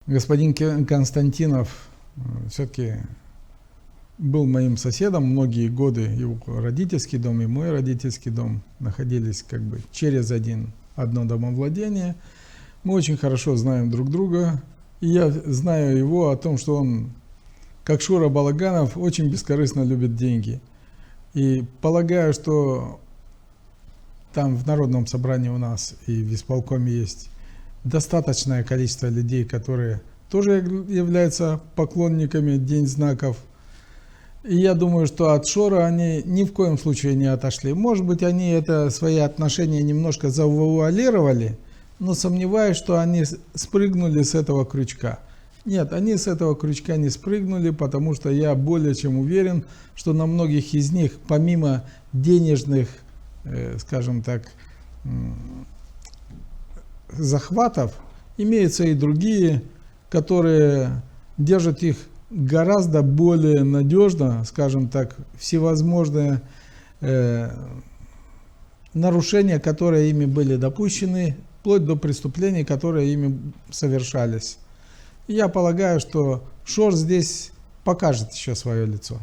Господин Константинов все-таки был моим соседом многие годы. Его родительский дом и мой родительский дом находились как бы через одно домовладение. Мы очень хорошо знаем друг друга. И я знаю его о том, что он, как Шура Балаганов, очень бескорыстно любит деньги. И полагаю, что там в Народном собрании у нас и в исполкоме есть достаточное количество людей, которые тоже являются поклонниками День знаков. И я думаю, что от Шора они ни в коем случае не отошли. Может быть, они это свои отношения немножко завуалировали, но сомневаюсь, что они спрыгнули с этого крючка. Нет, они с этого крючка не спрыгнули, потому что я более чем уверен, что на многих из них, помимо денежных, скажем так, захватов, имеются и другие, которые держат их гораздо более надежно, скажем так, всевозможные нарушения, которые ими были допущены, вплоть до преступлений, которые ими совершались. И я полагаю, что Шор здесь покажет еще свое лицо.